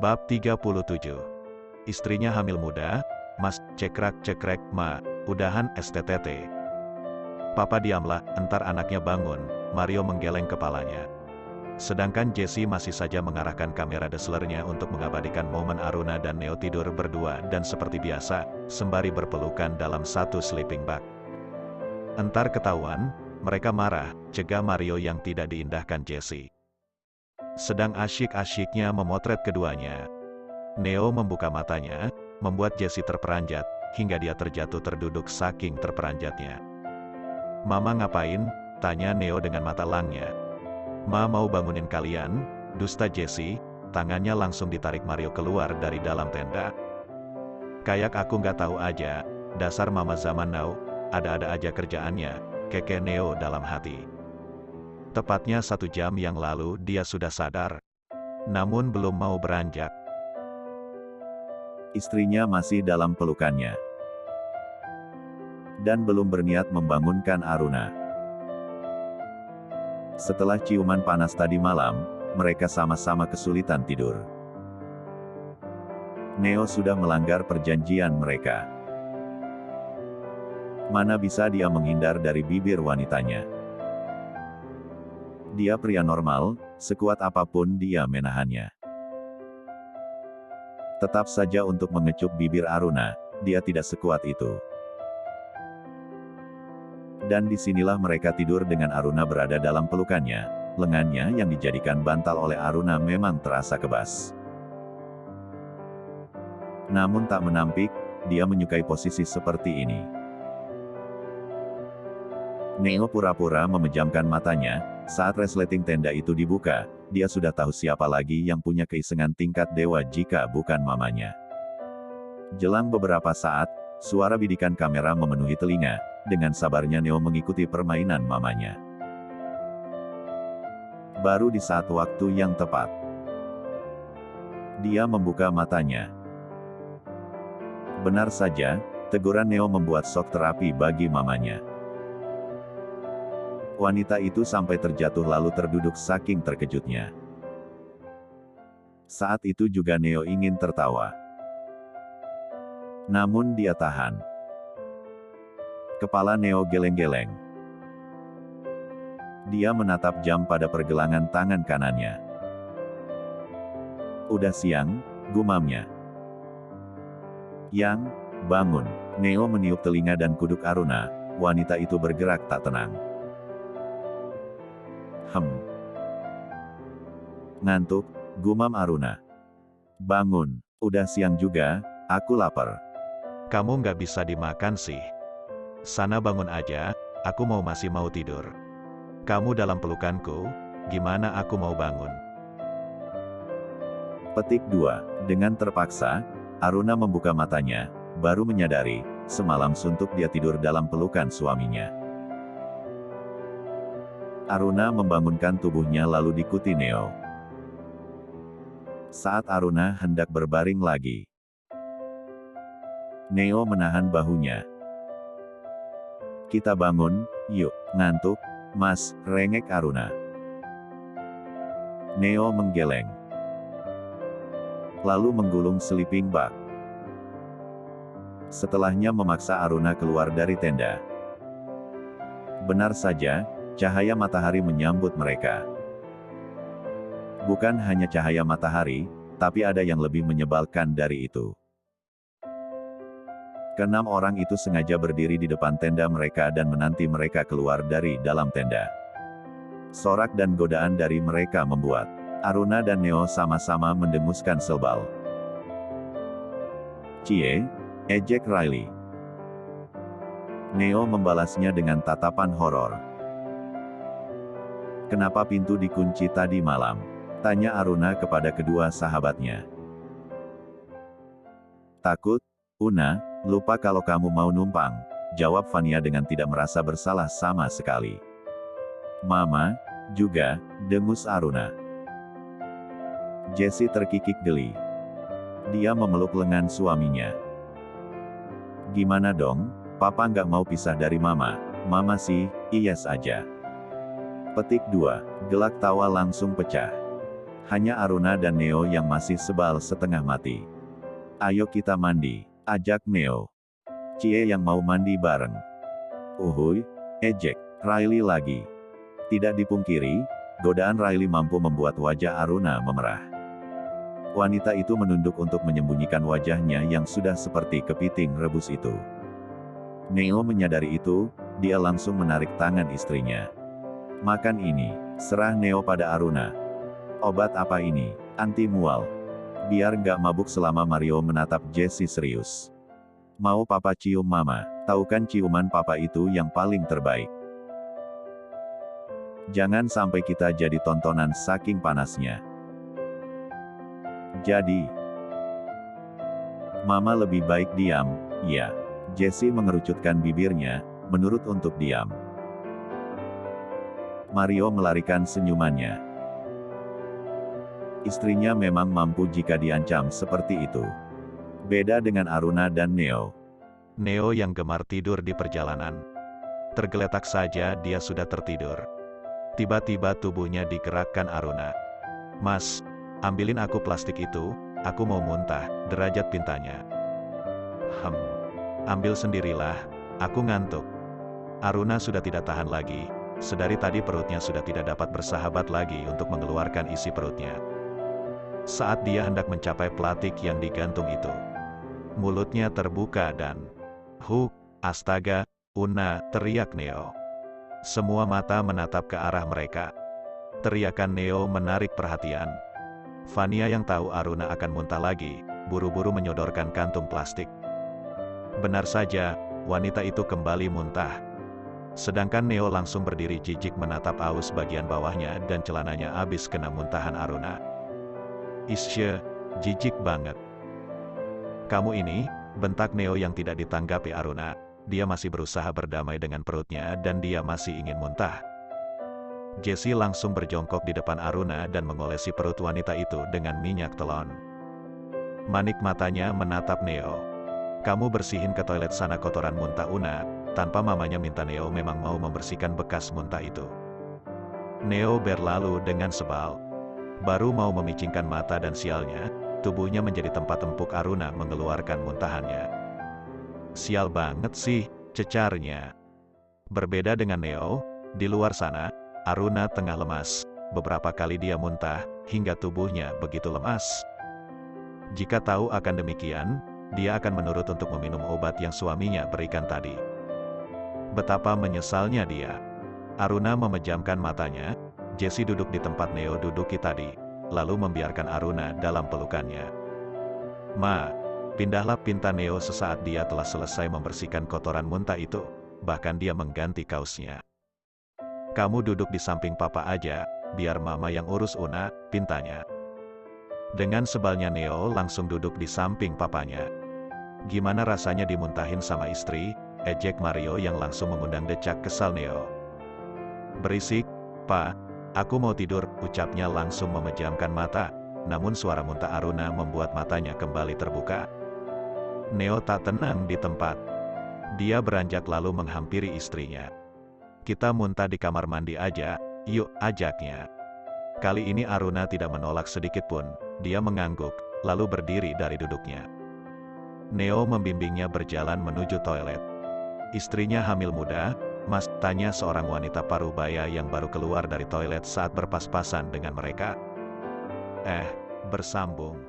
Bab 37. Istrinya hamil muda, Mas, cekrek-cekrek, Ma, udahan STTT. Papa diamlah, entar anaknya bangun, Mario menggeleng kepalanya. Sedangkan Jessie masih saja mengarahkan kamera DSLR-nya untuk mengabadikan momen Aruna dan Neo tidur berdua dan seperti biasa, sembari berpelukan dalam satu sleeping bag. Entar ketahuan, mereka marah, cegah Mario yang tidak diindahkan Jessie. Sedang asyik-asyiknya memotret keduanya. Neo membuka matanya, membuat Jessie terperanjat, hingga dia terjatuh terduduk saking terperanjatnya. Mama ngapain? Tanya Neo dengan mata langnya. Ma mau bangunin kalian, dusta Jessie, tangannya langsung ditarik Mario keluar dari dalam tenda. Kayak aku nggak tahu aja, dasar mama zaman now, ada-ada aja kerjaannya, keke Neo dalam hati. Tepatnya 1 jam yang lalu dia sudah sadar. Namun belum mau beranjak. Istrinya masih dalam pelukannya. Dan belum berniat membangunkan Aruna. Setelah ciuman panas tadi malam, mereka sama-sama kesulitan tidur. Neo sudah melanggar perjanjian mereka. Mana bisa dia menghindar dari bibir wanitanya. Dia pria normal, sekuat apapun dia menahannya. Tetap saja untuk mengecup bibir Aruna, dia tidak sekuat itu. Dan disinilah mereka tidur dengan Aruna berada dalam pelukannya, lengannya yang dijadikan bantal oleh Aruna memang terasa kebas. Namun tak menampik, dia menyukai posisi seperti ini. Neo pura-pura memejamkan matanya, saat resleting tenda itu dibuka, dia sudah tahu siapa lagi yang punya keisengan tingkat dewa jika bukan mamanya. Jelang beberapa saat, suara bidikan kamera memenuhi telinga, dengan sabarnya Neo mengikuti permainan mamanya. Baru di saat waktu yang tepat, dia membuka matanya. Benar saja, teguran Neo membuat shock terapi bagi mamanya. Wanita itu sampai terjatuh lalu terduduk saking terkejutnya. Saat itu juga Neo ingin tertawa. Namun dia tahan. Kepala Neo geleng-geleng. Dia menatap jam pada pergelangan tangan kanannya. Udah siang, gumamnya. Yang, bangun. Neo meniup telinga dan kuduk Aruna, wanita itu bergerak tak tenang. Ngantuk, gumam Aruna. Bangun, udah siang juga, aku lapar. Kamu nggak bisa dimakan sih. Sana bangun aja, aku masih mau tidur. Kamu dalam pelukanku, gimana aku mau bangun? Petik 2. Dengan terpaksa, Aruna membuka matanya, baru menyadari, semalam suntuk dia tidur dalam pelukan suaminya. Aruna membangunkan tubuhnya lalu diikuti Neo. Saat Aruna hendak berbaring lagi, Neo menahan bahunya. Kita bangun, yuk, ngantuk, Mas, rengek Aruna. Neo menggeleng. Lalu menggulung sleeping bag. Setelahnya memaksa Aruna keluar dari tenda. Benar saja, cahaya matahari menyambut mereka. Bukan hanya cahaya matahari, tapi ada yang lebih menyebalkan dari itu. Keenam orang itu sengaja berdiri di depan tenda mereka dan menanti mereka keluar dari dalam tenda. Sorak dan godaan dari mereka membuat Aruna dan Neo sama-sama mendenguskan selbal. Cie, ejek Riley. Neo membalasnya dengan tatapan horor. Kenapa pintu dikunci tadi malam? Tanya Aruna kepada kedua sahabatnya. Takut, Una, lupa kalau kamu mau numpang, jawab Vania dengan tidak merasa bersalah sama sekali. Mama, juga, dengus Aruna. Jessie terkikik geli. Dia memeluk lengan suaminya. Gimana dong, Papa nggak mau pisah dari Mama, Mama sih, yes aja. Petik 2. Gelak tawa langsung pecah. Hanya Aruna dan Neo yang masih sebal setengah mati. Ayo kita mandi, ajak Neo. Cie yang mau mandi bareng. Uhuy, ejek, Riley lagi. Tidak dipungkiri, godaan Riley mampu membuat wajah Aruna memerah. Wanita itu menunduk untuk menyembunyikan wajahnya yang sudah seperti kepiting rebus itu. Neo menyadari itu, dia langsung menarik tangan istrinya. Makan ini, serah Neo pada Aruna. Obat apa ini? Anti mual. Biar nggak mabuk selama Mario menatap Jessie serius. Mau papa cium mama, tahu kan ciuman papa itu yang paling terbaik. Jangan sampai kita jadi tontonan saking panasnya. Jadi, mama lebih baik diam, ya. Jessie mengerucutkan bibirnya, menurut untuk diam. Mario melarikan senyumannya. Istrinya memang mampu jika diancam seperti itu. Beda dengan Aruna dan Neo. Neo yang gemar tidur di perjalanan. Tergeletak saja dia sudah tertidur. Tiba-tiba tubuhnya digerakkan Aruna. Mas, ambilin aku plastik itu, aku mau muntah, derajat pintanya. Ambil sendirilah, aku ngantuk. Aruna sudah tidak tahan lagi, sedari tadi perutnya sudah tidak dapat bersahabat lagi untuk mengeluarkan isi perutnya. Saat dia hendak mencapai plastik yang digantung itu, mulutnya terbuka dan, astaga, Una, teriak Neo. Semua mata menatap ke arah mereka. Teriakan Neo menarik perhatian. Vania yang tahu Aruna akan muntah lagi, buru-buru menyodorkan kantung plastik. Benar saja, wanita itu kembali muntah. Sedangkan Neo langsung berdiri jijik menatap aus bagian bawahnya dan celananya habis kena muntahan Aruna. Isya, jijik banget. Kamu ini, bentak Neo yang tidak ditanggapi Aruna. Dia masih berusaha berdamai dengan perutnya dan dia masih ingin muntah. Jessie langsung berjongkok di depan Aruna dan mengolesi perut wanita itu dengan minyak telon. Manik matanya menatap Neo. Kamu bersihin ke toilet sana kotoran muntah Una, tanpa mamanya minta Neo memang mau membersihkan bekas muntah itu. Neo berlalu dengan sebal. Baru mau memicingkan mata dan sialnya, tubuhnya menjadi tempat empuk Aruna mengeluarkan muntahannya. Sial banget sih, cecarnya. Berbeda dengan Neo, di luar sana, Aruna tengah lemas. Beberapa kali dia muntah, hingga tubuhnya begitu lemas. Jika tahu akan demikian, dia akan menurut untuk meminum obat yang suaminya berikan tadi. Betapa menyesalnya dia. Aruna memejamkan matanya. Jessie duduk di tempat Neo duduki tadi, lalu membiarkan Aruna dalam pelukannya. Ma, pindahlah, pinta Neo sesaat dia telah selesai membersihkan kotoran muntah itu, bahkan dia mengganti kaosnya. Kamu duduk di samping papa aja, biar mama yang urus Una, pintanya. Dengan sebalnya Neo langsung duduk di samping papanya. Gimana rasanya dimuntahin sama istri, ejek Mario yang langsung mengundang decak kesal Neo. Berisik, Pa. Aku mau tidur, ucapnya langsung memejamkan mata, namun suara muntah Aruna membuat matanya kembali terbuka. Neo tak tenang di tempat. Dia beranjak lalu menghampiri istrinya. Kita muntah di kamar mandi aja, yuk, ajaknya. Kali ini Aruna tidak menolak sedikit pun, dia mengangguk, lalu berdiri dari duduknya. Neo membimbingnya berjalan menuju toilet. Istrinya hamil muda, Mas, tanya seorang wanita parubaya yang baru keluar dari toilet saat berpas-pasan dengan mereka. Bersambung.